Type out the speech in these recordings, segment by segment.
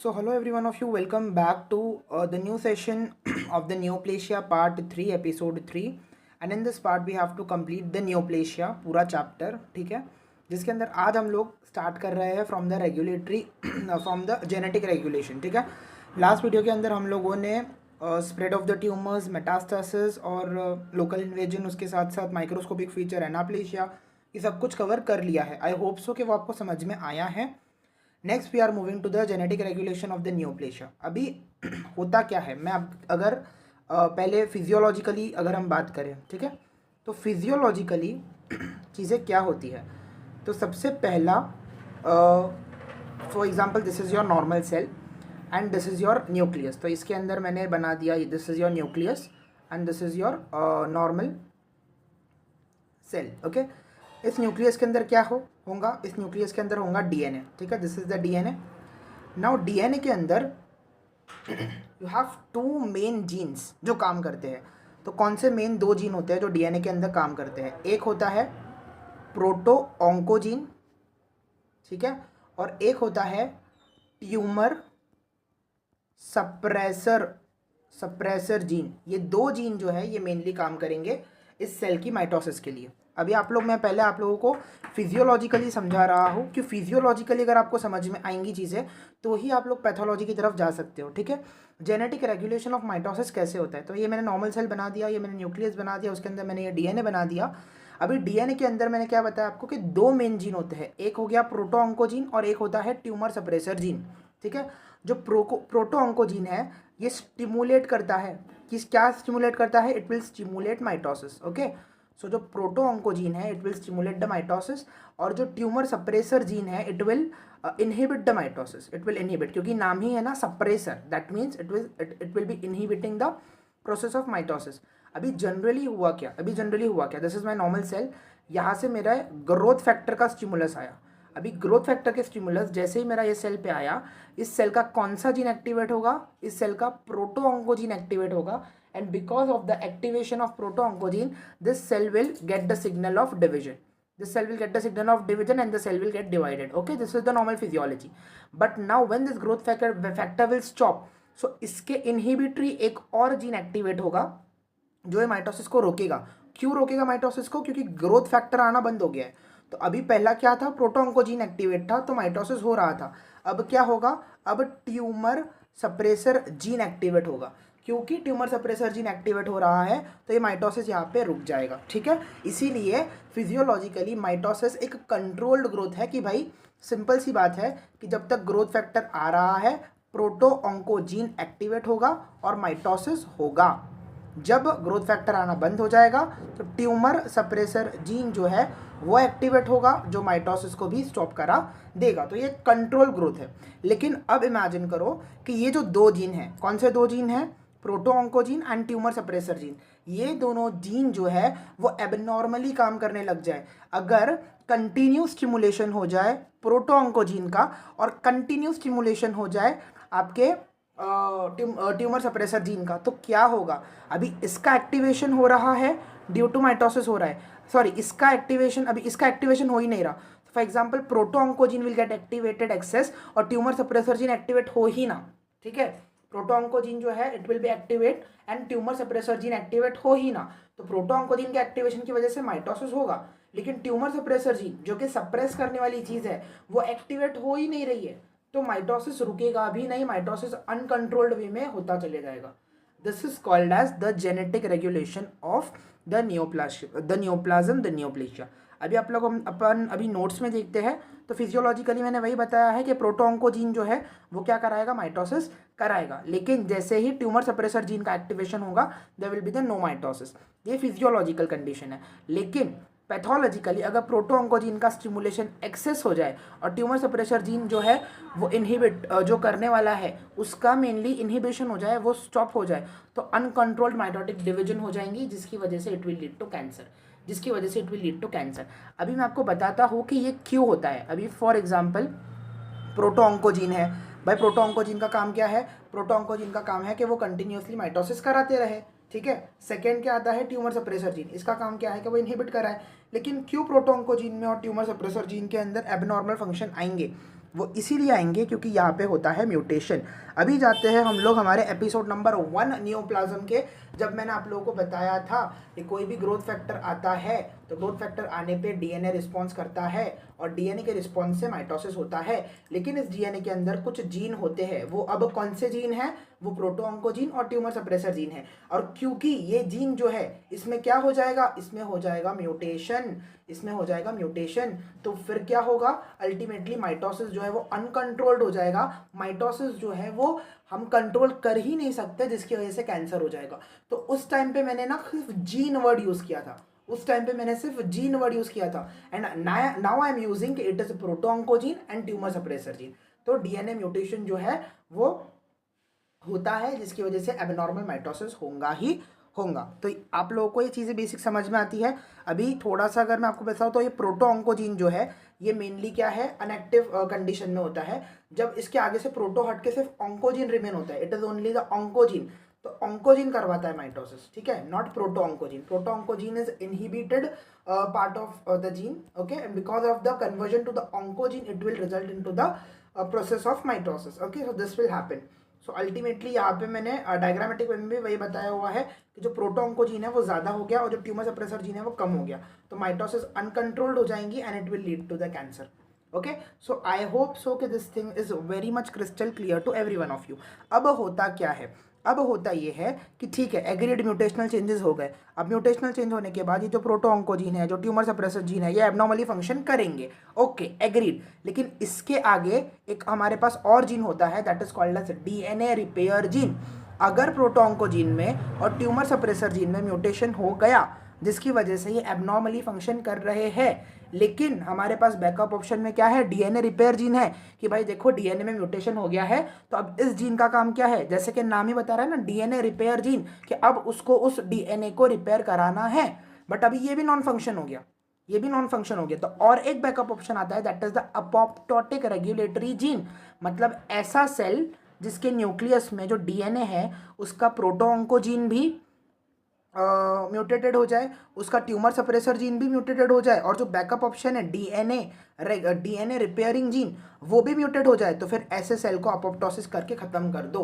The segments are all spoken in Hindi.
So hello every one of you, welcome back to the new session of the neoplasia part 3 episode 3. And in this part we have to complete the neoplasia पूरा chapter, ठीक है, जिसके अंदर आज हम लोग स्टार्ट कर रहे हैं from the regulatory from the genetic regulation. ठीक है, लास्ट वीडियो के अंदर हम लोगों ने spread of the tumours, metastasis और लोकल इन्वेजन, उसके साथ साथ माइक्रोस्कोपिक फीचर, एनाप्लेशिया, ये सब कुछ कवर कर लिया है. आई होप सो कि वो आपको समझ में आया है. Next we are moving to the genetic regulation of the neoplasia. अभी होता क्या है, मैं अब अगर पहले फिजियोलॉजिकली अगर हम बात करें, ठीक है, तो फिजियोलॉजिकली चीज़ें क्या होती है. तो सबसे पहला, for example this is your normal cell and this is your nucleus. तो इसके अंदर मैंने बना दिया this is your nucleus and this is your normal cell. Okay, इस न्यूक्लियस के अंदर क्या होगा, इस न्यूक्लियस के अंदर होगा डीएनए. ठीक है, this is the DNA. Now DNA के अंदर you have two main genes जो काम करते हैं. तो कौन से मेन दो जीन होते हैं जो डीएनए के अंदर काम करते हैं. एक होता है प्रोटो ऑन्कोजीन, ठीक है, और एक होता है ट्यूमर सप्रेसर जीन. ये दो जीन जो है ये मेनली काम करेंगे इस सेल की माइटोसिस के लिए. अभी मैं पहले आप लोगों को फिजियोलॉजिकली समझा रहा हूँ कि फिजियोलॉजिकली अगर आपको समझ में आएंगी चीज़ें तो ही आप लोग पैथोलॉजी की तरफ जा सकते हो. ठीक है, जेनेटिक रेगुलेशन ऑफ माइटोसिस कैसे होता है. तो ये मैंने नॉर्मल सेल बना दिया, ये मैंने न्यूक्लियस बना दिया, उसके अंदर मैंने ये डीएनए बना दिया. अभी डीएनए के अंदर मैंने क्या बताया आपको कि दो मेन जीन होते हैं. एक हो गया प्रोटो ऑन्कोजीन और एक होता है ट्यूमर सप्रेसर जीन. ठीक है, जो प्रोटो ऑन्कोजीन है ये स्टिमुलेट करता है, क्या स्टिमुलेट करता है, it will stimulate mitosis. Okay, so जो प्रोटो ऑन्कोजीन है it will stimulate the mitosis, और जो ट्यूमर सप्रेसर जीन है it will inhibit the mitosis. It will inhibit, क्योंकि नाम ही है ना suppressor, that means it will be inhibiting the process of mitosis. अभी जनरली हुआ क्या, this is my normal cell. यहाँ से मेरा ग्रोथ फैक्टर का स्टिमुलस आया. अभी ग्रोथ फैक्टर के स्टिमुलस जैसे ही मेरा ये सेल पे आया, इस सेल का कौन सा जीन एक्टिवेट होगा, इस सेल का प्रोटो ऑन्कोजीन एक्टिवेट होगा. And because of the activation of proto-oncogene, this cell will get the signal of division. And the cell will get divided. Okay, this is the normal physiology. But now when this growth factor will stop, so इसके inhibitory एक और जीन एक्टिवेट होगा जो ये माइटोसिस को रोकेगा. क्यों रोकेगा माइटोसिस को, क्योंकि ग्रोथ फैक्टर आना बंद हो गया है. तो अभी पहला क्या था, प्रोटोऑन्कोजीन एक्टिवेट था तो माइटोसिस हो रहा था. अब क्या होगा, अब ट्यूमर सप्रेसर जीन एक्टिवेट होगा. क्योंकि ट्यूमर सप्रेसर जीन एक्टिवेट हो रहा है तो ये माइटोसिस यहाँ पे रुक जाएगा. ठीक है, इसीलिए फिजियोलॉजिकली माइटोसिस एक कंट्रोल्ड ग्रोथ है कि भाई सिंपल सी बात है कि जब तक ग्रोथ फैक्टर आ रहा है प्रोटो ऑन्कोजीन एक्टिवेट होगा और माइटोसिस होगा. जब ग्रोथ फैक्टर आना बंद हो जाएगा तो ट्यूमर सप्रेसर जीन जो है वो एक्टिवेट होगा जो माइटोसिस को भी स्टॉप करा देगा. तो ये कंट्रोल ग्रोथ है. लेकिन अब इमेजिन करो कि ये जो दो जीन हैं, कौन से दो जीन हैं, proto oncogene and tumour suppressor gene, ये दोनों जीन जो है वो एबनॉर्मली काम करने लग जाए. अगर कंटिन्यू स्टिमुलेशन हो जाए प्रोटो ऑन्कोजीन का और कंटिन्यू स्टिमुलेशन हो जाए आपके ट्यूमर सप्रेसर जीन का, तो क्या होगा. अभी इसका एक्टिवेशन हो रहा है ड्यू टू माइटोसिस हो रहा है, सॉरी इसका एक्टिवेशन हो ही नहीं रहा. For example proto oncogene will get activated excess और ट्यूमर सप्रेसर जीन एक्टिवेट हो ही ना. ठीक है, प्रोटो ऑन्कोजीन जो है it will be activate and tumour suppressor gene activate हो ही ना. तो प्रोटो ऑन्कोजीन के एक्टिवेशन की वजह से माइटोसिस होगा, लेकिन ट्यूमर सप्रेसर जीन जो कि सप्रेस करने वाली चीज़ है वो एक्टिवेट हो ही नहीं रही है, तो माइटोसिस रुकेगा भी नहीं, माइटोसिस अनकंट्रोल्ड वे में होता चले जाएगा. This is called as the genetic regulation of the neoplasm. अभी आप लोग अपन अभी नोट्स में देखते हैं तो फिजियोलॉजिकली मैंने वही बताया है कि प्रोटो ऑन्कोजीन जो है वो क्या कराएगा, माइटोसिस कराएगा. लेकिन जैसे ही ट्यूमर सप्रेसर जीन का एक्टिवेशन होगा there will be the no mitosis. ये फिजियोलॉजिकल कंडीशन है. लेकिन पैथोलॉजिकली अगर प्रोटो ऑन्कोजीन का स्टिमुलेशन एक्सेस हो जाए और ट्यूमर सप्रेसर जीन जो है वो इनहिबिट जो करने वाला है उसका मेनली इनहिबिशन हो जाए, वो स्टॉप हो जाए, तो अनकंट्रोल्ड माइटोटिक डिवीजन हो जाएंगी जिसकी वजह से it will lead to cancer. अभी मैं आपको बताता हूँ कि ये क्यों होता है. अभी फॉर एग्जाम्पल प्रोटो ऑन्कोजीन है. भाई प्रोटो ऑन्कोजीन का काम क्या है, प्रोटो ऑन्कोजीन का काम है कि वो कंटिन्यूसली माइटोसिस कराते रहे. ठीक है, सेकेंड क्या आता है, ट्यूमर सप्रेसर जीन, इसका काम क्या है कि वो इनहिबिट कराए. लेकिन क्यों प्रोटो ऑन्कोजीन में और ट्यूमर सप्रेसर जीन के अंदर एबनॉर्मल फंक्शन आएंगे, वो इसीलिए आएंगे क्योंकि यहाँ पे होता है म्यूटेशन। अभी जाते हैं हम लोग हमारे एपिसोड नंबर 1 नियोप्लाज्म के, जब मैंने आप लोगों को बताया था कि कोई भी ग्रोथ फैक्टर आता है तो ग्रोथ फैक्टर आने पे डीएनए रिस्पॉन्स करता है और डीएनए के रिस्पॉन्स से माइटोसिस होता है। लेकिन इस डीएनए के अंदर कुछ जीन होते हैं, वो अब कौन से जीन हैं? वो प्रोटोऑन्कोजीन और ट्यूमर सप्रेसर जीन है। और क्योंकि ये जीन जो है इसमें क्या हो जाएगा, इसमें हो जाएगा म्यूटेशन, इसमें हो जाएगा म्यूटेशन। तो फिर क्या होगा, अल्टीमेटली माइटोसिस जो है वो अनकंट्रोल्ड हो जाएगा। माइटोसिस जो है वो हम कंट्रोल कर ही नहीं सकते, जिसकी वजह से कैंसर हो जाएगा। तो उस टाइम पे मैंने ना सिर्फ जीन वर्ड यूज किया था, उस टाइम पे मैंने सिर्फ जीन वर्ड यूज किया था। And now I am using it is proto oncogene and tumour suppressor gene. तो डीएनए म्यूटेशन जो है वो होता है, जिसकी वजह से एबनॉर्मल माइटोसिस होगा ही होगा। तो आप लोगों को ये चीज़ें बेसिक समझ में आती है। अभी थोड़ा सा अगर मैं आपको बताऊँ तो ये प्रोटोऑन्कोजीन जो है ये मेनली क्या है, अनएक्टिव कंडीशन में होता है। जब इसके आगे से प्रोटो हट के सिर्फ ऑन्कोजीन रिमेन होता है, it is only the oncogene. तो ऑन्कोजीन करवाता है माइटोसिस, ठीक है, not proto oncogene. Proto oncogene is inhibited part of the gene, okay, and because of the conversion to the oncogene it will result into the process of mitosis, okay, so this will happen. So ultimately यहाँ पे मैंने डायग्रामेटिक वे में भी वही बताया हुआ है कि जो प्रोटोऑन्कोजीन है वो ज़्यादा हो गया और जो ट्यूमर सप्रेसर जीन है वो कम हो गया, तो माइटोसिस अनकंट्रोल्ड हो जाएंगी and it will lead to the cancer. Okay, so I hope so कि this thing is very much crystal clear to every one of you. अब होता क्या है, अब होता ये है कि ठीक है, एग्रीड म्यूटेशनल चेंजेस हो गए। अब म्यूटेशनल चेंज होने के बाद ये जो प्रोटोऑन्कोजीन है, जो ट्यूमर सप्रेसर जीन है, ये एबनॉर्मली फंक्शन करेंगे, ओके, एग्रीड। लेकिन इसके आगे एक हमारे पास और जीन होता है, that is called as DNA repair gene. अगर प्रोटोऑन्कोजीन में और ट्यूमर सप्रेसर जीन में म्यूटेशन हो गया जिसकी वजह से ये एबनॉर्मली फंक्शन कर रहे हैं, लेकिन हमारे पास बैकअप ऑप्शन में क्या है, डीएनए रिपेयर जीन है, कि भाई देखो डीएनए में म्यूटेशन हो गया है, तो अब इस जीन का काम क्या है, जैसे कि नाम ही बता रहा है ना, डीएनए रिपेयर जीन, कि अब उसको उस डीएनए को रिपेयर कराना है। बट अभी ये भी नॉन फंक्शन हो गया, ये भी नॉन फंक्शन हो गया। तो और एक बैकअप ऑप्शन आता है, that is the apoptotic regulatory gene. मतलब ऐसा सेल जिसके न्यूक्लियस में जो डीएनए है उसका प्रोटोऑन्कोजीन भी म्यूटेटेड हो जाए, उसका ट्यूमर सप्रेसर जीन भी म्यूटेटेड हो जाए, और जो बैकअप ऑप्शन है डीएनए रिपेयरिंग जीन वो भी म्यूटेट हो जाए, तो फिर ऐसे सेल को अपोप्टोसिस करके ख़त्म कर दो।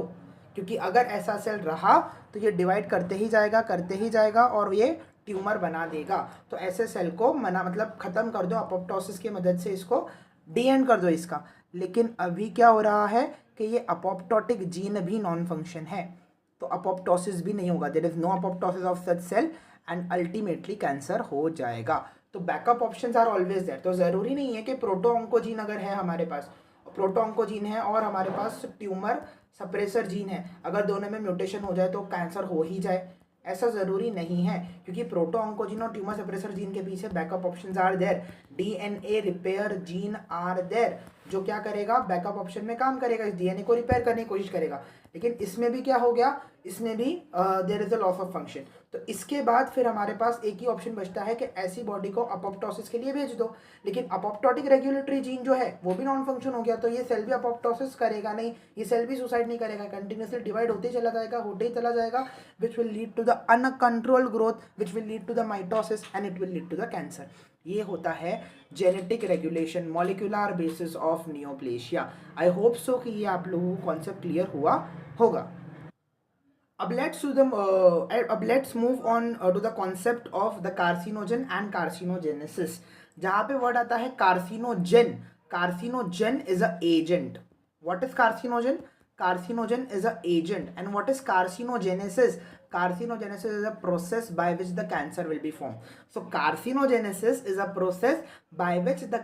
क्योंकि अगर ऐसा सेल रहा तो ये डिवाइड करते ही जाएगा और ये ट्यूमर बना देगा। तो ऐसे सेल को मतलब ख़त्म कर दो अपोप्टोसिस की मदद से, इसको डी एंड कर दो इसका। लेकिन अभी क्या हो रहा है कि ये अपोप्टोटिक जीन भी नॉन फंक्शन है, तो अपोप्टोसिस भी नहीं होगा, there is no apoptosis of such cell and ultimately cancer हो जाएगा। तो backup options are always there. तो ज़रूरी नहीं है कि प्रोटोऑन्कोजीन अगर है हमारे पास, प्रोटोऑन्कोजीन है और हमारे पास ट्यूमर सप्रेसर जीन है, अगर दोनों में म्यूटेशन हो जाए तो कैंसर हो ही जाए, ऐसा ज़रूरी नहीं है। क्योंकि प्रोटोऑन्कोजीन और ट्यूमर सप्रेसर जीन के पीछे backup options are there, DNA repair gene are there, जो क्या करेगा, बैकअप ऑप्शन में काम करेगा, इस डीएनए को रिपेयर करने की कोशिश करेगा। लेकिन इसमें भी क्या हो गया, इसमें भी there is a loss of function. तो इसके बाद फिर हमारे पास एक ही ऑप्शन बचता है कि ऐसी बॉडी को अपोप्टोसिस के लिए भेज दो। लेकिन अपोप्टोटिक रेगुलेटरी जीन जो है वो भी नॉन फंक्शन हो गया, तो ये सेल भी अपोप्टोसिस करेगा नहीं, ये सेल भी सुसाइड नहीं करेगा, कंटिन्यूसली डिवाइड होते चला जाएगा, which will lead to the uncontrolled growth, which will lead to the mitosis and it will lead to the cancer. ये होता है genetic regulation, molecular basis of neoplasia. I hope so कि ये आप लोगों को कॉन्सेप्ट क्लियर हुआ होगा। अब let's move on to the concept of the carcinogen and carcinogenesis. जहाँ पे वर्ड आता है carcinogen, carcinogen is a agent. What is carcinogen? Carcinogen is an agent. And what is carcinogenesis? Carcinogenesis is a process by which the cancer will be formed. So carcinogenesis is a process by which the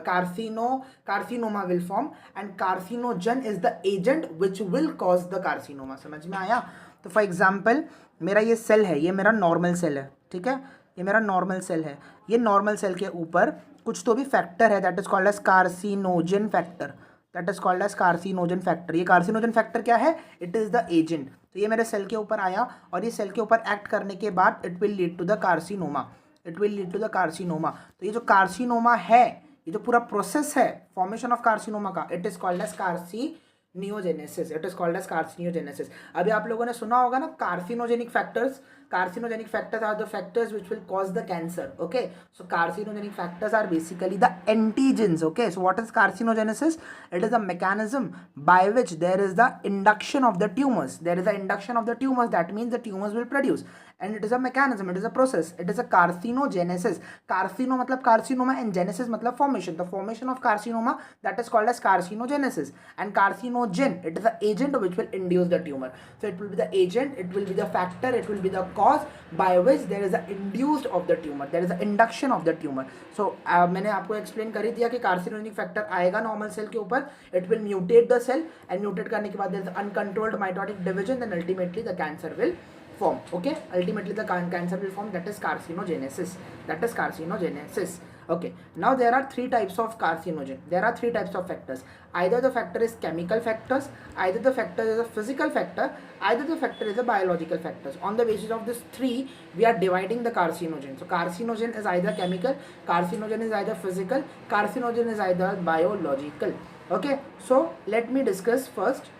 carcinoma will form, and carcinogen is the agent which will cause the carcinoma. समझ में आया? तो फॉर एग्जाम्पल मेरा ये सेल है, ये मेरा नॉर्मल सेल है, ठीक है, ये मेरा नॉर्मल सेल है। ये नॉर्मल सेल के ऊपर कुछ तो भी फैक्टर है, that is called as carcinogen factor, that is called as carcinogen factor. ये कार्सिनोजन फैक्टर क्या है? It is the agent. तो ये मेरे सेल के ऊपर आया और ये सेल के ऊपर एक्ट करने के बाद it will lead to the carcinoma, it will lead to the carcinoma. तो ये जो कार्सिनोमा है, ये जो पूरा प्रोसेस है फॉर्मेशन ऑफ कार्सिनोमा का, it is called as carcinogenesis, it is called as carcinogenesis. अभी आप लोगों ने सुना होगा ना carcinogenic factors, carcinogenic factors are the factors which will cause the cancer. Okay, so carcinogenic factors are basically the antigens. Okay, so what is carcinogenesis? It is a mechanism by which there is the induction of the tumors. There is an induction of the tumors. That means the tumors will produce, and it is a mechanism, it is a process, it is a carcinogenesis. Carcino matlab carcinoma and genesis matlab formation. The formation of carcinoma, that is called as carcinogenesis. And carcinogen, it is the agent which will induce the tumor. So it will be the agent, it will be the factor, it will be the cause by which there is a induced of the tumor, there is a induction of the tumor. So मैंने आपको एक्सप्लेन कर ही दिया कि कार्सिनोजेनिक फैक्टर आएगा नॉर्मल सेल के ऊपर, it will mutate the cell, and mutate करने के बाद there is uncontrolled mitotic division, then ultimately the cancer will form. Okay, ultimately the cancer will form. That is carcinogenesis. That is carcinogenesis. Okay, now there are three types of carcinogen. There are three types of factors. Either the factor is chemical factors, either the factor is a physical factor, either the factor is a biological factors. On the basis of this three, we are dividing the carcinogen. So carcinogen is either chemical, carcinogen is either physical, carcinogen is either biological. Okay, so let me discuss first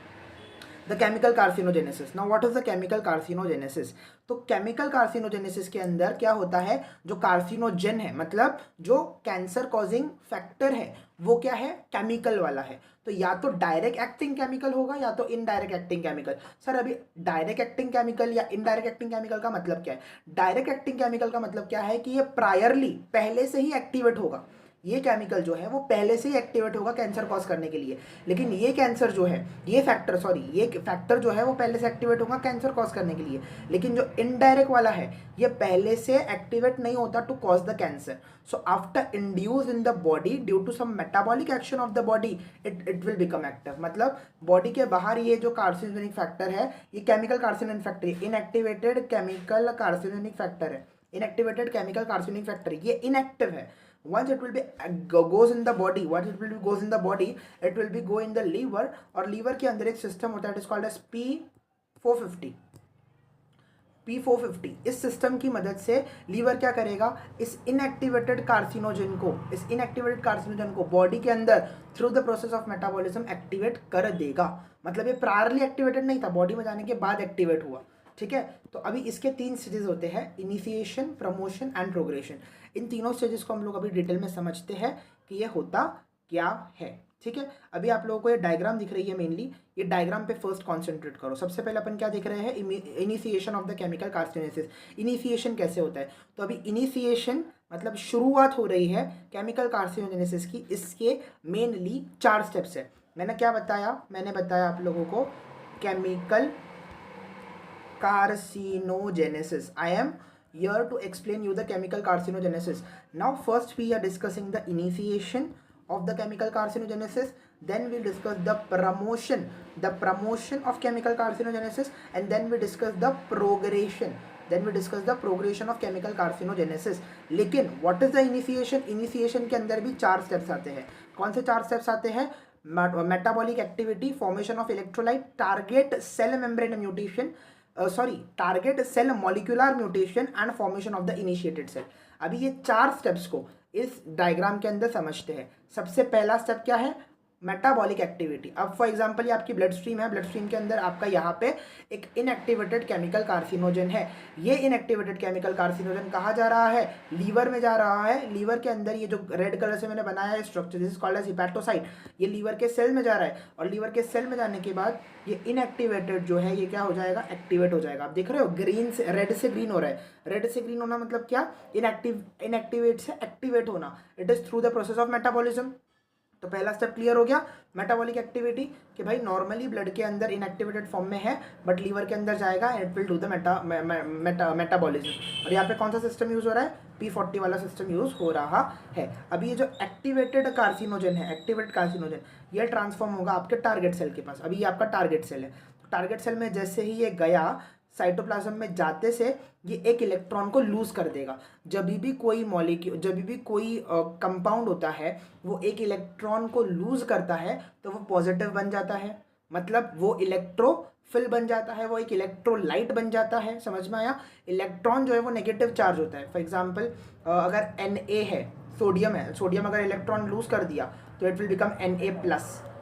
the chemical carcinogenesis. Now what is the chemical carcinogenesis? तो केमिकल कार्सिनोजेनेसिस के अंदर क्या होता है, जो कार्सिनोजन है मतलब जो कैंसर कॉजिंग फैक्टर है वो क्या है, केमिकल वाला है. तो या तो डायरेक्ट एक्टिंग केमिकल होगा या तो इनडायरेक्ट एक्टिंग केमिकल. सर अभी डायरेक्ट एक्टिंग केमिकल या इनडायरेक्ट एक्टिंग केमिकल का मतलब क्या है? डायरेक्ट एक्टिंग केमिकल का मतलब क्या है कि ये प्रायरली पहले से ही एक्टिवेट होगा. ये केमिकल जो है वो पहले से ही एक्टिवेट होगा कैंसर कॉज करने के लिए, लेकिन ये कैंसर जो है ये फैक्टर जो है वो पहले से एक्टिवेट होगा कैंसर कॉज करने के लिए, लेकिन जो इनडायरेक्ट वाला है ये पहले से एक्टिवेट नहीं होता to cause the cancer. So after induce in the body due to some metabolic action of the body it will become active. मतलब बॉडी के बाहर ये जो कार्सिनोजेनिक फैक्टर है ये केमिकल कार्सिनोजेनिक फैक्टर है, इनएक्टिवेटेड केमिकल कार्सिनोजेनिक फैक्टर है, इनएक्टिवेटेड केमिकल कार्सिनोजेनिक फैक्टर है, ये इनएक्टिव है. Once it will be goes in the body, what it will be goes in the body, it will be go in the liver, और liver के अंदर एक सिस्टम होता है, it is called as P450. P450 इस सिस्टम की मदद से लीवर क्या करेगा, इस इनएक्टिवेटेड कार्सिनोजन को बॉडी के अंदर through the process of metabolism activate कर देगा. मतलब ये प्रायरली एक्टिवेटेड नहीं था, बॉडी में जाने के बाद एक्टिवेट हुआ. ठीक है, तो अभी इसके तीन स्टेजेस होते हैं, इनिशिएशन, प्रमोशन एंड प्रोग्रेशन. इन तीनों स्टेजेस को हम लोग अभी डिटेल में समझते हैं कि ये होता क्या है. ठीक है, अभी आप लोगों को ये डायग्राम दिख रही है, मेनली ये डायग्राम पे फर्स्ट कॉन्सेंट्रेट करो. सबसे पहले अपन क्या देख रहे हैं, initiation of the chemical carcinogenesis. Initiation कैसे होता है, तो अभी इनिशिएशन मतलब शुरुआत हो रही है केमिकल कार्सिनोजेनेसिस की. इसके मेनली 4 स्टेप्स है. मैंने क्या बताया, मैंने बताया आप लोगों को chemical carcinogenesis. I am here to explain you the chemical carcinogenesis. Now first we are discussing the initiation of the chemical carcinogenesis, then we'll discuss the promotion of chemical carcinogenesis, and then we discuss the progression of chemical carcinogenesis. लेकिन what is the initiation के अंदर भी 4 steps आते हैं. कौन से 4 steps आते हैं? Metabolic activity, formation of electrolyte, target cell membrane mutation, target cell molecular mutation and formation of the initiated cell. अभी ये 4 स्टेप्स को इस डायग्राम के अंदर समझते हैं. सबसे पहला स्टेप क्या है, मेटाबॉलिक एक्टिविटी. अब फॉर एग्जांपल ये आपकी ब्लड स्ट्रीम है, ब्लड स्ट्रीम के अंदर आपका यहाँ पे एक इनएक्टिवेटेड केमिकल कार्सिनोजन है. ये इनएक्टिवेटेड केमिकल कार्सिनोजन कहाँ जा रहा है, लीवर में जा रहा है. लीवर के अंदर ये जो रेड कलर से मैंने बनाया है structure, this is called as hepatocyte, ये लीवर के सेल में जा रहा है. और लीवर के सेल में जाने के बाद ये इनएक्टिवेटेड जो है ये क्या हो जाएगा, एक्टिवेट हो जाएगा. आप देख रहे हो ग्रीन से रेड से ग्रीन हो रहा है. रेड से ग्रीन होना मतलब क्या, इनएक्टिवेट से एक्टिवेट होना. It is through the process of metabolism. तो पहला स्टेप क्लियर हो गया, मेटाबॉलिक एक्टिविटी, कि भाई नॉर्मली ब्लड के अंदर इनएक्टिवेटेड फॉर्म में है बट लीवर के अंदर जाएगा, it will do the metabolism. और यहाँ पे कौन सा सिस्टम यूज हो रहा है, P40 वाला सिस्टम यूज हो रहा है. अभी ये जो एक्टिवेटेड कार्सिनोजन है, एक्टिवेटेड कार्सिनोजन, ये ट्रांसफॉर्म होगा आपके टारगेट सेल के पास. अभी ये आपका टारगेट सेल है. टारगेट सेल में जैसे ही ये गया, साइटोप्लाज्म में जाते से ये एक इलेक्ट्रॉन को लूज कर देगा. जब भी कोई कंपाउंड होता है वो एक इलेक्ट्रॉन को लूज करता है तो वो पॉजिटिव बन जाता है, मतलब वो इलेक्ट्रोफिल बन जाता है, वो एक इलेक्ट्रोलाइट बन जाता है. समझ में आया. इलेक्ट्रॉन जो है वो नेगेटिव चार्ज होता है. फॉर एग्जाम्पल अगर Na है, सोडियम है, सोडियम अगर इलेक्ट्रॉन लूज कर दिया तो इट विल बिकम Na+,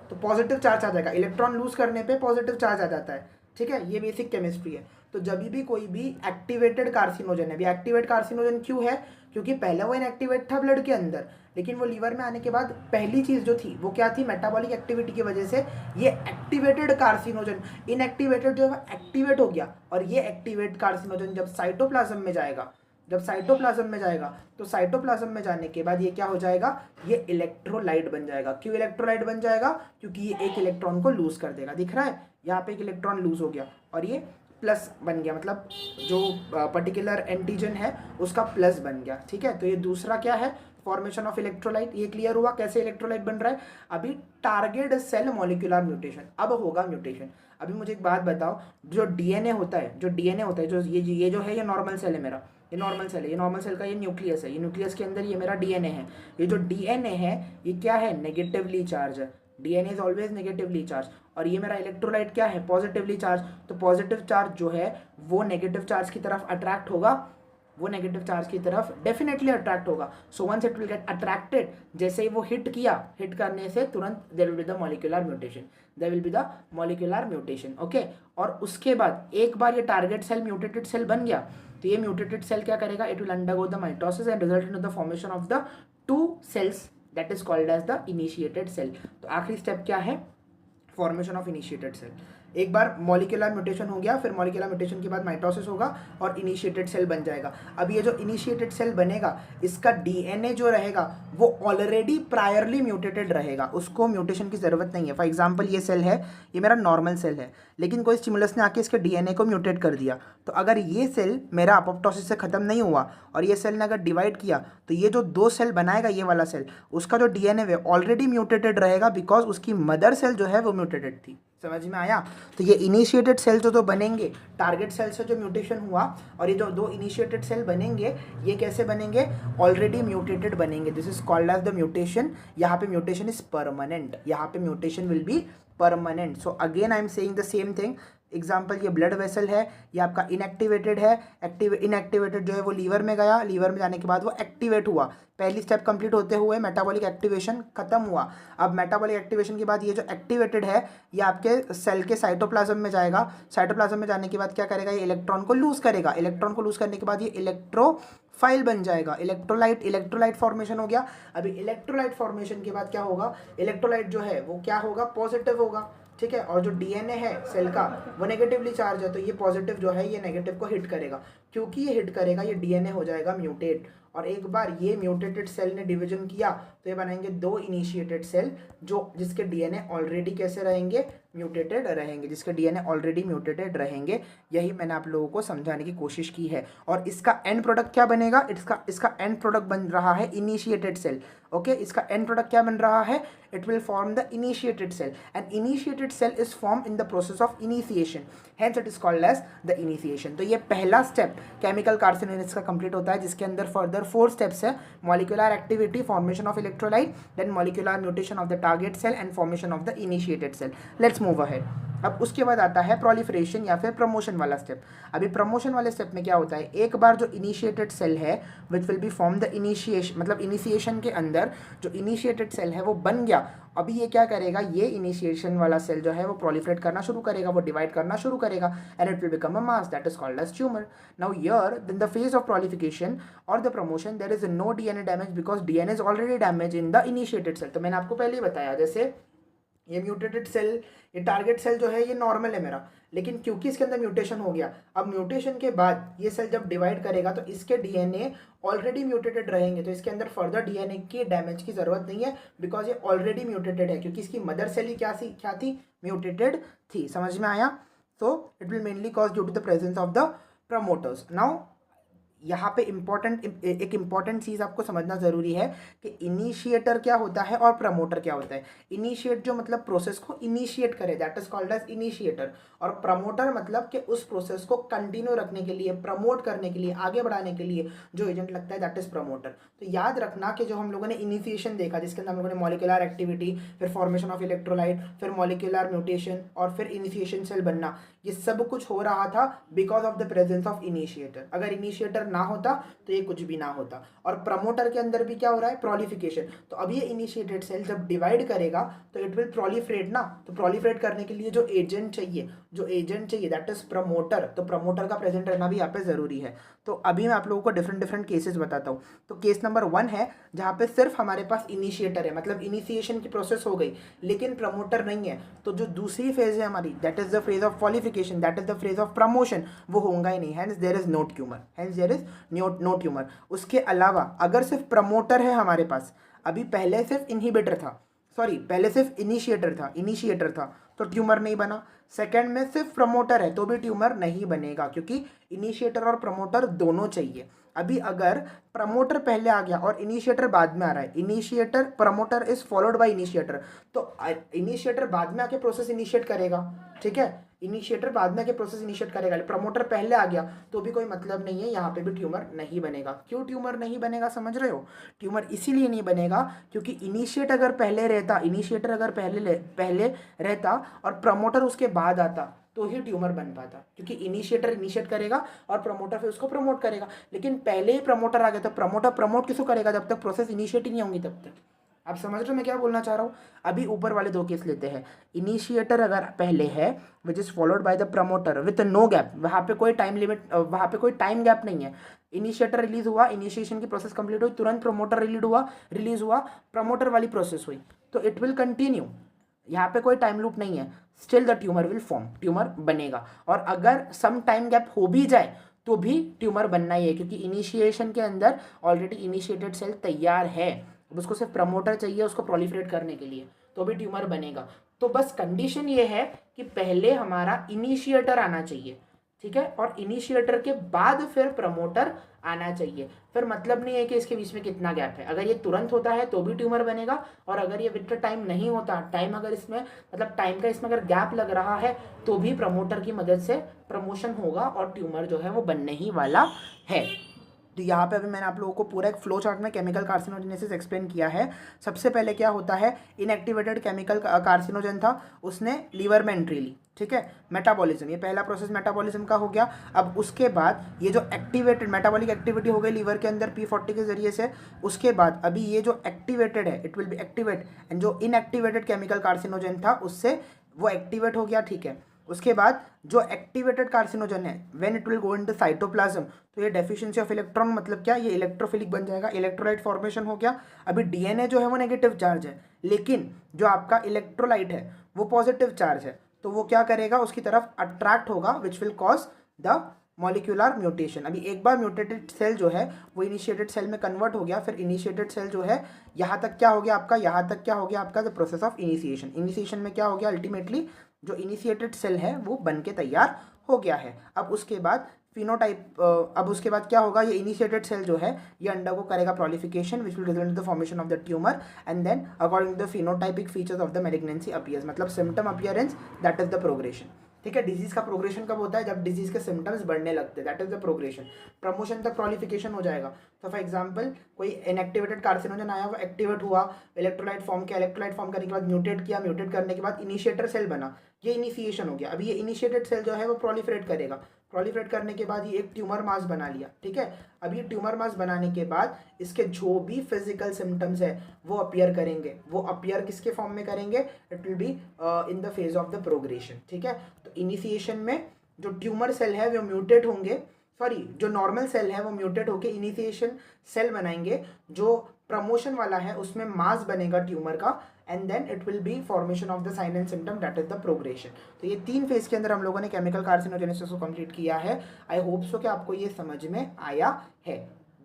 तो पॉजिटिव चार्ज आ जाएगा. इलेक्ट्रॉन लूज करने पे पॉजिटिव चार्ज आ जाता है. ठीक है, ये बेसिक केमिस्ट्री है. तो जब भी कोई भी एक्टिवेटेड कार्सिनोजन है, अभी एक्टिवेट कार्सिनोजन क्यों है, क्योंकि पहले वो इनएक्टिवेट था ब्लड के अंदर, लेकिन वो लीवर में आने के बाद पहली चीज़ जो थी वो क्या थी, मेटाबॉलिक एक्टिविटी की वजह से ये एक्टिवेटेड कार्सिनोजन, इनएक्टिवेटेड जो है एक्टिवेट हो गया, और ये एक्टिवेट कार्सिनोजन जब साइटोप्लाज्म में जाएगा, जब साइटोप्लाज्म में जाएगा तो साइटोप्लाज्म में जाने के बाद ये क्या हो जाएगा, ये इलेक्ट्रोलाइट बन जाएगा। क्यों इलेक्ट्रोलाइट बन जाएगा, क्योंकि ये एक इलेक्ट्रॉन को लूज कर देगा, दिख रहा है यहाँ पे एक इलेक्ट्रॉन लूज हो गया और ये प्लस बन गया, मतलब जो पर्टिकुलर एंटीजन है उसका प्लस बन गया, ठीक है। तो ये दूसरा क्या है, फॉर्मेशन ऑफ इलेक्ट्रोलाइट, ये क्लियर हुआ कैसे इलेक्ट्रोलाइट बन रहा है। अभी टारगेट सेल मॉलिक्यूलर म्यूटेशन, अब होगा म्यूटेशन। अभी मुझे एक बात बताओ, जो डीएनए होता है, जो ये जो है, ये नॉर्मल सेल है मेरा, ये नॉर्मल सेल है, ये नॉर्मल सेल का ये न्यूक्लियस है, ये न्यूक्लियस के अंदर ये मेरा डीएनए है। ये जो डीएनए है ये क्या है, नेगेटिवली चार्ज है, DNA is always negatively charge, और ये मेरा इलेक्ट्रोलाइट क्या है, पॉजिटिवली चार्ज। तो पॉजिटिव चार्ज जो है वो नेगेटिव चार्ज की तरफ अट्रैक्ट होगा, वो नेगेटिव चार्ज की तरफ डेफिनेटली अट्रैक्ट होगा। So once it will get attracted, जैसे ही वो हिट किया, हिट करने से तुरंत there will be the molecular mutation, there will be the molecular mutation, okay. और उसके बाद एक बार ये टारगेट सेल म्यूटेटेड सेल बन गया, तो ये म्यूटेटेड सेल क्या करेगा, it will undergo the mitosis and result in the formation of the 2 cells that is called as the initiated cell. तो आखिरी स्टेप क्या है, फॉर्मेशन ऑफ इनिशिएटेड सेल। एक बार मॉलिक्यूलर म्यूटेशन हो गया, फिर मॉलिक्यूलर म्यूटेशन के बाद माइटोसिस होगा और इनिशिएटेड सेल बन जाएगा। अब ये जो इनिशिएटेड सेल बनेगा, इसका डीएनए जो रहेगा वो ऑलरेडी प्रायरली म्यूटेटेड रहेगा, उसको म्यूटेशन की ज़रूरत नहीं है। फॉर एग्जांपल ये सेल है, ये मेरा नॉर्मल सेल है, लेकिन कोई स्टिमुलस ने आके इसके डीएनए को म्यूटेट कर दिया, तो अगर ये सेल मेरा अपोप्टोसिस से ख़त्म नहीं हुआ और ये सेल ने अगर डिवाइड किया, तो ये जो 2 सेल बनाएगा, ये वाला सेल, उसका जो डीएनए है ऑलरेडी म्यूटेटेड रहेगा, बिकॉज उसकी मदर सेल जो है वो म्यूटेटेड थी। समझ में आया। तो ये इनिशिएटेड सेल जो बनेंगे, टारगेट सेल से जो म्यूटेशन हुआ, और ये जो 2 इनिशिएटेड सेल बनेंगे, ये कैसे बनेंगे, ऑलरेडी म्यूटेटेड बनेंगे। This is called as the mutation. यहाँ पे म्यूटेशन इज परमानेंट, यहाँ पे mutation will be permanent. So again I am saying the same thing. Example, ये ब्लड वेसल है, ये आपका इनएक्टिवेटेड है, इनएक्टिवेटेड जो है वो लीवर में गया, लीवर में जाने के बाद वो एक्टिवेट हुआ, पहली स्टेप कंप्लीट होते हुए मेटाबॉलिक एक्टिवेशन खत्म हुआ। अब मेटाबॉलिक एक्टिवेशन के बाद ये जो एक्टिवेटेड है, ये आपके सेल के साइटोप्लाज्म में जाएगा, साइटोप्लाज्म में जाने के बाद क्या करेगा, ये इलेक्ट्रॉन को लूज करेगा, इलेक्ट्रॉन को लूज करने के बाद ये इलेक्ट्रोफाइल बन जाएगा, इलेक्ट्रोलाइट फॉर्मेशन हो गया। अभी इलेक्ट्रोलाइट फॉर्मेशन के बाद क्या होगा, इलेक्ट्रोलाइट जो है वो क्या होगा, पॉजिटिव होगा, ठीक है। और जो डीएनए है सेल का वो नेगेटिवली चार्ज है, तो ये पॉजिटिव जो है ये नेगेटिव को हिट करेगा, क्योंकि ये हिट करेगा ये डीएनए हो जाएगा म्यूटेट। और एक बार ये म्यूटेटेड सेल ने डिवीजन किया तो ये बनाएंगे 2 इनिशिएटेड सेल, जो जिसके डीएनए ऑलरेडी कैसे रहेंगे, म्यूटेटेड रहेंगे, जिसके डीएनए ऑलरेडी म्यूटेटेड रहेंगे। यही मैंने आप लोगों को समझाने की कोशिश की है। और इसका एंड प्रोडक्ट क्या बनेगा, इसका एंड प्रोडक्ट बन रहा है इनिशिएटेड सेल, ओके। इसका एंड प्रोडक्ट क्या बन रहा है, it will form the initiated cell, and initiated cell is form in the process of initiation, hence it is called as the initiation. तो ये पहला स्टेप केमिकल कार्सिनोजेनेसिस का कंप्लीट होता है, जिसके अंदर फर्दर 4 स्टेप्स है, molecular activity, formation of electrolyte, then molecular mutation of the target cell and formation of the initiated cell. Let's move ahead. अब उसके बाद आता है प्रोलिफरेशन या फिर प्रमोशन वाला स्टेप। अभी प्रमोशन वाले स्टेप में क्या होता है, एक बार जो इनिशिएटेड सेल है which will be form the initiation, मतलब इनिशिएशन के अंदर जो इनिशिएटेड सेल है वो बन गया। अभी ये क्या करेगा, ये इनिशिएशन वाला सेल जो है वो प्रोलिफरेट करना शुरू करेगा, वो डिवाइड करना शुरू करेगा, and it will become a mass that is called as tumour. Now here in the phase of proliferation और the promotion there is no DNA damage, because DNA is already damage in the initiated cell. तो मैंने आपको पहले ही बताया, जैसे ये म्यूटेटेड सेल, ये टारगेट सेल जो है ये नॉर्मल है मेरा, लेकिन क्योंकि इसके अंदर म्यूटेशन हो गया, अब म्यूटेशन के बाद ये सेल जब डिवाइड करेगा तो इसके डीएनए ऑलरेडी म्यूटेटेड रहेंगे, तो इसके अंदर फर्दर डीएनए की डैमेज की जरूरत नहीं है, बिकॉज ये ऑलरेडी म्यूटेटेड है, क्योंकि इसकी मदर सेल ही क्या थी, म्यूटेटेड थी। समझ में आया। So it will mainly cause due to the presence of the promoters. Now यहाँ पे एक इम्पॉर्टेंट चीज़ आपको समझना ज़रूरी है कि इनिशिएटर क्या होता है और प्रमोटर क्या होता है। इनिशिएट जो मतलब प्रोसेस को इनिशिएट करे, that is called as initiator, और प्रमोटर मतलब कि उस प्रोसेस को कंटिन्यू रखने के लिए, प्रमोट करने के लिए, आगे बढ़ाने के लिए जो एजेंट लगता है, दैट इज प्रमोटर। तो याद रखना कि जो हम लोगों ने इनिशिएशन देखा, जिसके अंदर हम लोगों ने मॉलिक्यूलर एक्टिविटी, फिर फॉर्मेशन ऑफ इलेक्ट्रोलाइट, फिर मॉलिक्यूलर म्यूटेशन और फिर इनिशिएशन सेल बनना, ये सब कुछ हो रहा था because of the presence of initiator. अगर इनिशिएटर ना होता तो ये कुछ भी ना होता। और प्रमोटर के अंदर भी क्या हो रहा है, प्रोलिफिकेशन। तो अब ये इनिशिएटेड सेल जब डिवाइड करेगा तो इट विल प्रोलिफरेट ना, तो प्रोलिफरेट करने के लिए जो एजेंट चाहिए दैट इज प्रमोटर। तो प्रमोटर का प्रेजेंट रहना भी यहाँ पे जरूरी है। तो अभी मैं आप लोगों को डिफरेंट केसेस बताता हूँ। तो केस नंबर 1 है जहाँ पे सिर्फ हमारे पास इनिशिएटर है, मतलब इनिशिएशन की प्रोसेस हो गई लेकिन प्रमोटर नहीं है। तो जो दूसरी फेज है हमारी, that is the phase of qualification, that is the phase of promotion, वो होगा ही नहीं। Hence there is no tumour, hence there is no tumour. उसके अलावा अगर सिर्फ प्रमोटर है हमारे पास, अभी पहले सिर्फ इनहिबिटर था, सॉरी पहले सिर्फ इनिशिएटर था तो ट्यूमर नहीं बना। सेकंड में सिर्फ प्रमोटर है तो भी ट्यूमर नहीं बनेगा, क्योंकि इनिशिएटर और प्रमोटर दोनों चाहिए। अभी अगर प्रमोटर पहले आ गया और इनिशिएटर बाद में आ रहा है, initiator promoter is followed bye initiator, तो इनिशिएटर बाद में आके प्रोसेस इनिशिएट करेगा, ठीक है, इनिशिएटर बाद में आके प्रोसेस इनिशिएट करेगा। प्रमोटर पहले आ गया तो भी कोई मतलब नहीं है, यहाँ पे भी ट्यूमर नहीं बनेगा। क्यों ट्यूमर नहीं बनेगा समझ रहे हो? ट्यूमर इसीलिए नहीं बनेगा क्योंकि इनिशिएटर अगर पहले रहता और प्रमोटर उसके बाद आता तो ही ट्यूमर बन पाता, क्योंकि इनिशिएटर इनिशिएट करेगा और प्रमोटर फिर उसको प्रमोट करेगा। लेकिन पहले ही प्रमोटर आ गया तो प्रमोटर प्रमोट किसको करेगा? जब तक प्रोसेस इनिशिएट ही नहीं होंगी तब तक। आप समझ रहे हो मैं क्या बोलना चाह रहा हूँ? अभी ऊपर वाले 2 केस लेते हैं। इनिशिएटर अगर पहले है which is followed by the promoter with no gap, वहाँ पे कोई टाइम लिमिट, वहाँ पे कोई टाइम गैप नहीं है। इनिशिएटर रिलीज हुआ, इनिशिएशन की प्रोसेस कंप्लीट हुई, तुरंत प्रमोटर रिलीज हुआ, प्रमोटर वाली प्रोसेस हुई, तो इट विल कंटिन्यू। यहाँ पे कोई टाइम लूप नहीं है, still the tumour will form, tumour बनेगा। और अगर सम टाइम गैप हो भी जाए तो भी ट्यूमर बनना ही है, क्योंकि इनिशिएशन के अंदर ऑलरेडी इनिशिएटेड सेल तैयार है, अब उसको सिर्फ प्रमोटर चाहिए उसको प्रोलिफरेट करने के लिए, तो भी ट्यूमर बनेगा। तो बस कंडीशन ये है कि पहले हमारा इनिशिएटर आना चाहिए, ठीक है, और इनिशिएटर के बाद फिर प्रमोटर आना चाहिए। फिर मतलब नहीं है कि इसके बीच में कितना गैप है, अगर ये तुरंत होता है तो भी ट्यूमर बनेगा, और अगर ये विद टाइम नहीं होता, टाइम अगर इसमें मतलब टाइम का इसमें अगर गैप लग रहा है तो भी प्रमोटर की मदद से प्रमोशन होगा और ट्यूमर जो है वो बनने ही वाला है। तो यहाँ पे अभी मैंने आप लोगों को पूरा एक फ्लो चार्ट में केमिकल कार्सिनोजेनेसिस एक्सप्लेन किया है। सबसे पहले क्या होता है, इनएक्टिवेटेड केमिकल कार्सिनोजन था, उसने लीवर में एंट्री ली, ठीक है, मेटाबॉलिज्म, ये पहला प्रोसेस मेटाबॉलिज्म का हो गया। अब उसके बाद ये जो एक्टिवेटेड मेटाबॉलिक एक्टिविटी हो गई लीवर के अंदर P40 के जरिए से, उसके बाद अभी ये जो एक्टिवेटेड है it will be activate, and जो इनएक्टिवेटेड केमिकल कार्सिनोजन था उससे वो एक्टिवेट हो गया, ठीक है। उसके बाद जो एक्टिवेटेड कार्सिनोजन है when it will go into cytoplasm, तो ये डेफिशिएंसी ऑफ इलेक्ट्रॉन, मतलब क्या, ये इलेक्ट्रोफिलिक बन जाएगा, इलेक्ट्रोलाइट फॉर्मेशन हो गया। अभी डीएनए जो है वो नेगेटिव चार्ज है, लेकिन जो आपका इलेक्ट्रोलाइट है वो पॉजिटिव चार्ज है, तो वो क्या करेगा, उसकी तरफ अट्रैक्ट होगा, which will cause the molecular mutation. अभी एक बार म्यूटेटेड सेल जो है वो इनिशिएटेड सेल में कन्वर्ट हो गया, फिर इनिशिएटेड सेल जो है यहाँ तक क्या हो गया आपका, the process of initiation. Initiation में क्या हो गया, अल्टीमेटली जो इनिशिएटेड सेल है वो बन के तैयार हो गया है। अब उसके बाद फिनोटाइप, अब उसके बाद क्या होगा, ये इनिशिएटेड सेल जो है ये अंडर को करेगा proliferation which will result in the formation of the tumour, and then according to the phenotypic features of the malignancy appears, मतलब symptom appearance, that is the progression, ठीक है। डिजीज का प्रोग्रेशन कब होता है, जब डिजीज के सिम्टम्स बढ़ने लगते हैं, that is the progression. Promotion तक प्रोलिफिकेशन हो जाएगा। तो फॉर एग्जांपल कोई इनएक्टिवेटेड कार्सिनोजन आया, वो एक्टिवेट हुआ, इलेक्ट्रोलाइट फॉर्म किया, इलेक्ट्रोलाइट फॉर्म करने के बाद म्यूटेट किया, म्यूटेट करने के बाद इनिशिएटर सेल बना, ये इनिशिएशन हो गया। अभी ये इनिशिएटेड सेल जो है वो प्रोलिफरेट करेगा, प्रोलिफरेट करने के बाद ये एक ट्यूमर मास बना लिया, ठीक है। अब ये ट्यूमर मास बनाने के बाद इसके जो भी फिजिकल सिम्टम्स है वो अपीयर करेंगे, वो अपीयर किसके फॉर्म में करेंगे, it will be in the phase of the progression, ठीक है। तो इनिशिएशन में जो ट्यूमर सेल है वो म्यूटेट होंगे, सॉरी जो नॉर्मल सेल है वो म्यूटेट होके इनिशिएशन सेल बनाएंगे, जो प्रमोशन वाला है उसमें मास बनेगा ट्यूमर का, and then it will be formation of the sign and symptom, that is the progression. तो ये 3 फेज के अंदर हम लोगों ने केमिकल कार्सिनोजेनेसिस को कंप्लीट किया है। आई होप सो कि आपको ये समझ में आया है।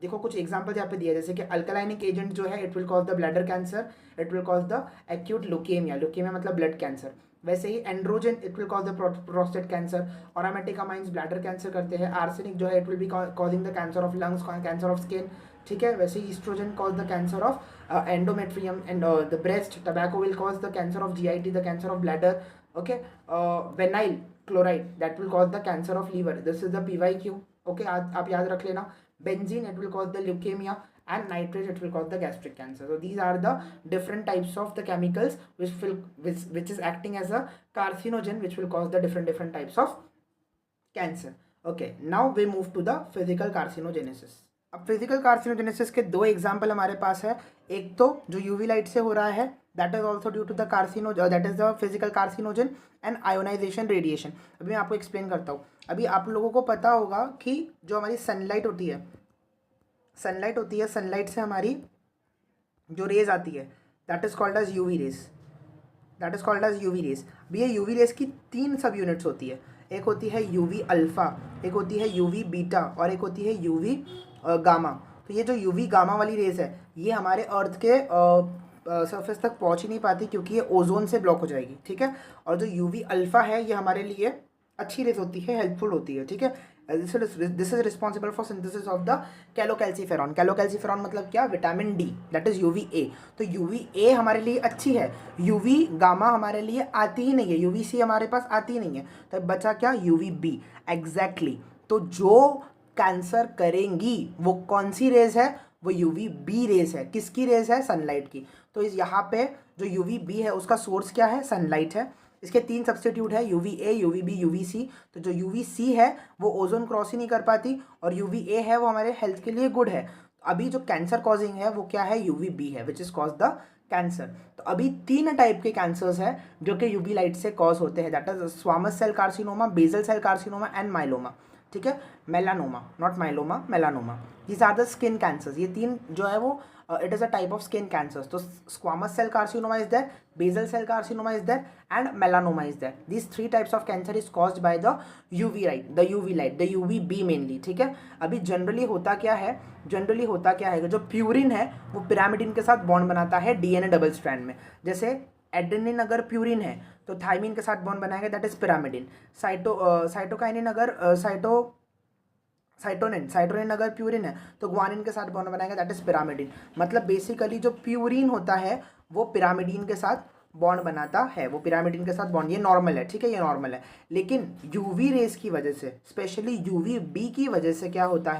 देखो कुछ एग्जांपल यहाँ पे दिया, जैसे कि अल्कलाइनिक एजेंट जो है it will cause the bladder cancer, it will cause the acute leukaemia, leukaemia मतलब ब्लड कैंसर। वैसे ही androgen it will cause the prostate cancer, aromatic amines bladder cancer करते हैं, आर्सेनिक जो है it will be causing the cancer of lungs, cancer of skin, ठीक है। वैसे ही oestrogen cause the cancer of endometrium and the breast, tobacco will cause the cancer of GIT, the cancer of bladder, okay. Vinyl chloride that will cause the cancer of liver, this is the PYQ, okay, आप याद रख लेना। benzene it will cause the leukemia, and nitrate it will cause the gastric cancer. So these are the different types of the chemicals which is acting as a carcinogen, which will cause the different types of cancer, okay, now we move to the physical carcinogenesis. अब फिजिकल कार्सिनोजेनेसिस के दो एग्जाम्पल हमारे पास है। एक तो जो यूवी लाइट से हो रहा है, that is also due to the carcino, that is the physical carcinogen and ionization radiation. अभी मैं आपको एक्सप्लेन करता हूँ। अभी आप लोगों को पता होगा कि जो हमारी सनलाइट होती है, सनलाइट से हमारी जो रेज आती है that is called as UV rays, अब ये यूवी रेज की तीन सब यूनिट्स होती है। एक होती है यूवी अल्फ़ा, एक होती है यूवी बीटा और एक होती है यूवी गामा। तो ये जो यूवी गामा वाली रेज है ये हमारे अर्थ के सरफेस तक पहुंच ही नहीं पाती क्योंकि ये ओजोन से ब्लॉक हो जाएगी, ठीक है। और जो यूवी अल्फ़ा है ये हमारे लिए अच्छी रेज होती है, हेल्पफुल होती है, ठीक है। This is responsible for synthesis of the cholecalciferol. Cholecalciferol मतलब क्या, vitamin D, that is UV A. तो यूवी ए हमारे लिए अच्छी है, यूवी गामा हमारे लिए आती ही नहीं है, यूवी सी हमारे पास आती ही नहीं है। तो बचा क्या, यूवी बी। एग्जैक्टली। तो जो कैंसर करेंगी वो कौन सी रेज है, वो यूवी बी रेज है। किसकी रेज है, सनलाइट की। तो इस यहाँ पे जो यूवी बी है उसका सोर्स क्या है, सनलाइट है। इसके तीन सब्स्टिट्यूट है, UV A, UV B, UV C. तो जो यूवी सी है वो ओजोन क्रॉस ही नहीं कर पाती और यूवी ए है वो हमारे हेल्थ के लिए गुड है। अभी जो कैंसर कॉजिंग है वो क्या है, यूवी बी है, which is cause the cancer. तो अभी तीन टाइप के कैंसर्स हैं जो कि यूवी लाइट से कॉज होते हैं, that is squamous cell carcinoma, basal cell carcinoma and myeloma, ठीक है। Melanoma, not myeloma, melanoma. These are the skin cancers. ये तीन जो है वो it is a type of skin cancers. तो squamous cell carcinoma is there, basal cell carcinoma is there and melanoma is there. These three types of cancer is caused by the UV light, the UV B mainly, ठीक है। अभी जनरली होता क्या है, जो प्यूरिन है वो पिरामिडिन के साथ बॉन्ड बनाता है डीएनए डबल स्ट्रैंड में। जैसे एडेनिन अगर प्यूरिन है तो थाइमिन के साथ बॉन्ड बनाएगा, दैट इज पिरामिडिन। साइटोकाइनिन अगर साइटोनिन अगर प्यूरिन है तो ग्वानिन के साथ बॉन्ड बनाएगा, दैट इज पिरामिडिन। मतलब बेसिकली जो प्यूरिन होता है वो पिरामिडिन के साथ बॉन्ड बनाता है, वो पिरामिडिन के साथ बॉन्ड, ये नॉर्मल है, ठीक है, ये नॉर्मल है। लेकिन यूवी रेस की वजह से, स्पेशली यूवी बी की वजह से क्या होता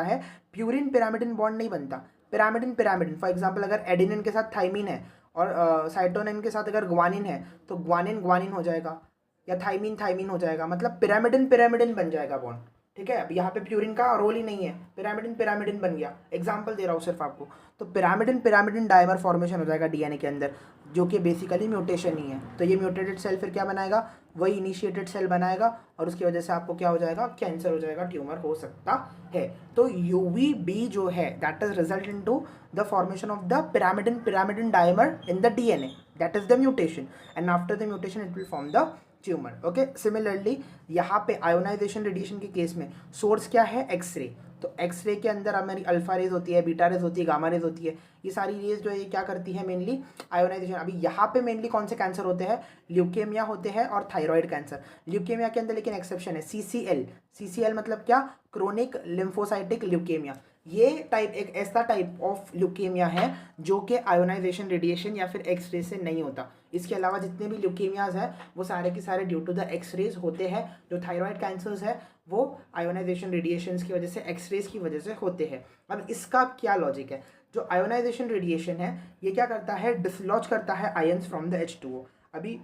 है, प्यूरिन पिरामिडिन बॉन्ड नहीं बनता। पिरामिडिन फॉर एग्जाम्पल अगर एडेनिन के साथ थाइमिन है और साइटोनिन के साथ अगर ग्वानिन है तो ग्वानिन हो जाएगा या थाइमिन हो जाएगा, मतलब पिरामिडिन बन जाएगा बॉन्ड, ठीक है। अब यहाँ पे प्यूरिन का रोल ही नहीं है, पिरामिडिन बन गया। एग्जाम्पल दे रहा हूँ सिर्फ आपको। तो पिरामिडिन डायमर फॉर्मेशन हो जाएगा डीएनए के अंदर, जो कि बेसिकली म्यूटेशन ही है। तो ये म्यूटेटेड सेल फिर क्या बनाएगा, वही इनिशिएटेड सेल बनाएगा और उसकी वजह से आपको क्या हो जाएगा, कैंसर हो जाएगा, ट्यूमर हो सकता है। तो यूवी बी जो है that is result into the formation of the pyrimidine dimer in the DNA, that is the mutation and after the mutation it will form the tumour, okay. Similarly यहाँ पे आयोनाइजेशन रेडिएशन के केस में सोर्स क्या है, एक्सरे। तो एक्सरे के अंदर हमारी अल्फा रेज होती है, बीटा रेज होती है, गामा रेज होती है। ये सारी रेज जो है ये क्या करती है, मेनली आयोनाइजेशन। अभी यहाँ पे मेनली कौन से कैंसर होते हैं, ल्यूकेमिया होते हैं और थायराइड कैंसर। ल्यूकेमिया के अंदर लेकिन एक्सेप्शन है, सीसीएल मतलब क्या, क्रोनिक लिम्फोसाइटिक ल्यूकेमिया। ये टाइप एक ऐसा टाइप ऑफ ल्यूकेमिया है जो कि आयोनाइजेशन रेडिएशन या फिर एक्सरे से नहीं होता। इसके अलावा जितने भी ल्यूकेमियाज हैं वो सारे के सारे ड्यू टू द एक्सरेज होते हैं। जो थायराइड कैंसर्स है वो आयोनाइजेशन रेडिएशंस की वजह से, एक्सरेज की वजह से होते हैं। अब इसका क्या लॉजिक है, जो आयोनाइजेशन रेडिएशन है ये क्या करता है, डिसलॉज करता है आयन्स फ्रॉम द H2O। अभी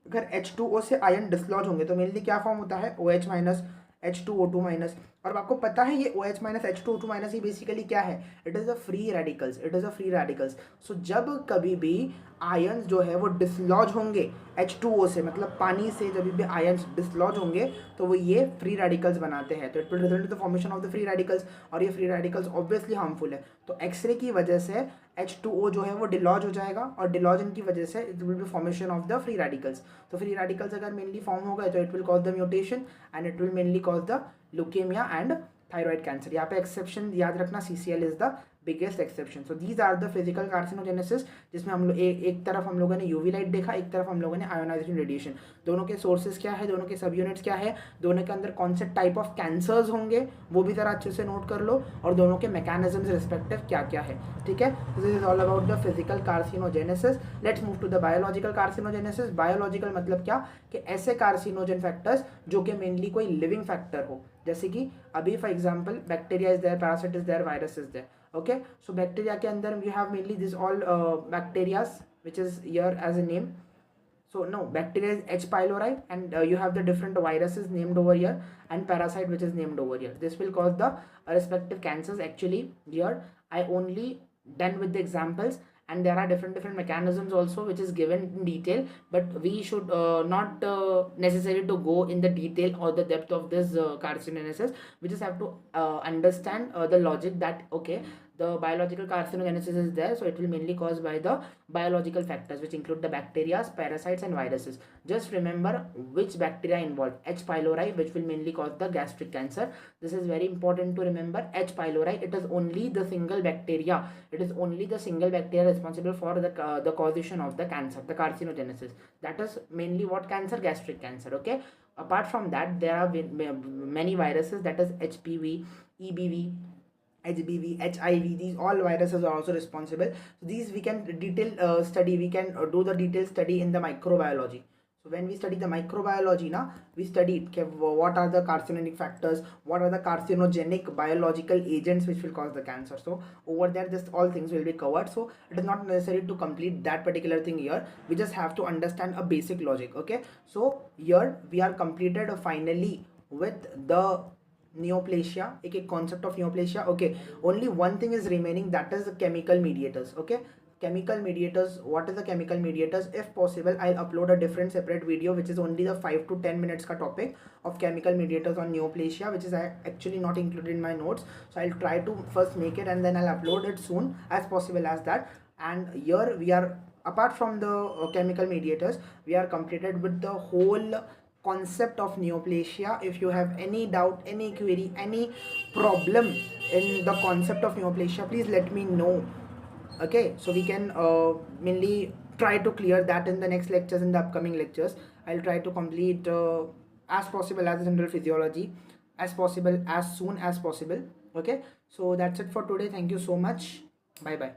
अगर H2O से आयन डिसलॉज होंगे तो मेनली क्या फॉर्म होता है, OH माइनस, H2O2 और आपको पता है ये OH माइनस, H2O2 ये बेसिकली क्या है, it is a free radicals. So जब कभी भी आयन्स जो है वो डिसलॉज होंगे H2O से, मतलब पानी से जब भी आयन्स डिसलॉज होंगे तो वो ये फ्री रेडिकल्स बनाते हैं। तो it will result in the formation of the free radicals और ये फ्री रेडिकल्स ऑब्वियसली हार्मफुल है। तो एक्सरे की वजह से H2O जो है वो डिलॉज हो जाएगा और डिलॉजन की वजह से it will be formation of the free radicals. तो फ्री रेडिकल्स अगर मेनली फॉर्म हो गए तो it will cause the mutation and it will mainly cause the leukaemia and thyroid cancer. यहाँ पे एक्सेप्शन याद रखना, CCL is the biggest exception. So these are the physical carcinogenesis, जिसमें हम लोग एक तरफ हम लोगों ने यूवी लाइट देखा, एक तरफ हम लोगों ने आयोनाइजेशन रेडिएशन। दोनों के सोर्सेज क्या है, दोनों के सब यूनिट्स क्या है, दोनों के अंदर कौन से टाइप ऑफ कैंसर्स होंगे वो भी ज़रा अच्छे से नोट कर लो, और दोनों के मैकेनिज्म्स रिस्पेक्टिव क्या क्या है, ठीक है। This is all about the physical carcinogenesis. Let's move to the biological carcinogenesis. Biological मतलब क्या, कि ऐसे कार्सिनोजन फैक्टर्स जो कि मेनली कोई लिविंग फैक्टर हो, जैसे कि अभी for example bacteria is there, parasite is there, virus is there, okay. So bacteria के अंदर we have mainly this all bacterias which is here as a name. So no, bacteria is H. pylori, and you have the different viruses named over here and parasite which is named over here. This will cause the respective cancers. Actually here I only done with the examples, and there are different mechanisms also which is given in detail, but we should not necessary to go in the detail or the depth of this carcinogenesis. We just have to understand the logic that okay, the biological carcinogenesis is there, so it will mainly caused by the biological factors which include the bacteria, parasites and viruses. Just remember which bacteria involved. H. pylori, which will mainly cause the gastric cancer. This is very important to remember. H. pylori, it is only the single bacteria, it is only the single bacteria responsible for the causation of the cancer, the carcinogenesis. That is mainly what cancer? Gastric cancer. Okay, apart from that there are many viruses, that is HPV, EBV, HBV, HIV. These all viruses are also responsible. So these we can detail study, we can do the detailed study in the microbiology. So when we study the microbiology now, we study what are the carcinogenic factors, what are the carcinogenic biological agents which will cause the cancer. So over there this all things will be covered. So it is not necessary to complete that particular thing here, we just have to understand a basic logic. Okay, so here we are completed finally with the neoplasia, एक concept of neoplasia. Okay, only one thing is remaining, that is the chemical mediators. Okay, chemical mediators. What is the chemical mediators? If possible I'll upload a different separate video which is only the 5 to 10 minutes ka topic of chemical mediators on neoplasia, which is actually not included in my notes. So I'll try to first make it and then I'll upload it soon as possible as that. And here we are, apart from the chemical mediators, we are completed with the whole concept of neoplasia. If you have any doubt, any query, any problem in the concept of neoplasia, please let me know. Okay, so we can mainly try to clear that in the next lectures, in the upcoming lectures. I'll try to complete as possible as general physiology as possible, as soon as possible. Okay, so that's it for today. Thank you so much. Bye bye.